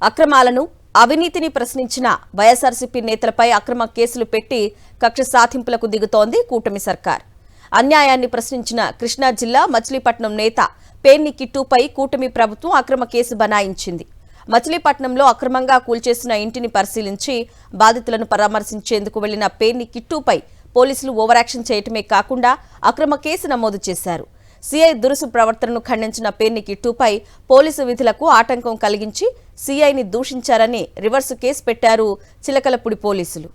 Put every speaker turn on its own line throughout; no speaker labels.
అక్రమాలను అవినీతిని ప్రశ్నించిన వైఎస్ఆర్సీపీ నేతలపై అక్రమ కేసులు పెట్టి కక్ష సాధింపులకు దిగుతోంది కూటమి సర్కార్. అన్యాయాన్ని ప్రశ్నించిన కృష్ణా జిల్లా మచిలీపట్నం నేత పేర్ని కిట్టుపై కూటమి ప్రభుత్వం అక్రమ కేసు బనాయించింది. మచిలీపట్నంలో అక్రమంగా కూల్చేసిన ఇంటిని పరిశీలించి బాధితులను పరామర్శించేందుకు వెళ్లిన పేర్ని కిట్టుపై పోలీసులు ఓవరాక్షన్ చేయటమే కాకుండా అక్రమ కేసు నమోదు చేశారు. సీఐ దురుసు ప్రవర్తనను ఖండించిన పేర్ని కిట్టుపై పోలీసు విధులకు ఆటంకం కలిగించి సీఐని దూషించారని రివర్సు కేసు పెట్టారు చిలకలపూడి పోలీసులు.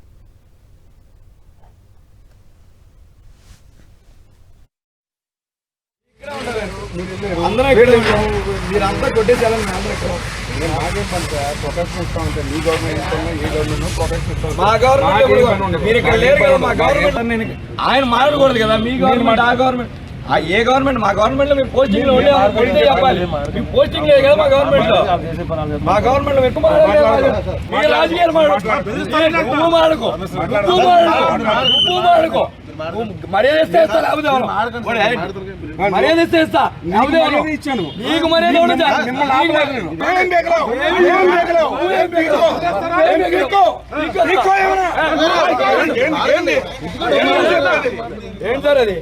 ఆయన మాట్లాడకూడదు కదా. మీ గవర్నమెంట్ ఆ గవర్నమెంట్ ఏ గవర్నమెంట్? మా గవర్నమెంట్ లో మీ పోస్టింగ్ లో ఉండే చెప్పాలి. మీ పోస్టింగ్ లేదు కదా మా గవర్నమెంట్ లో. మా గవర్నమెంట్ లో ఎక్కువ మీ రాజకీయాలు మాడుకో మర్యాద ఇస్తా మర్యాద ఇస్తా నీకు మర్యాద ఏం సార్ అది?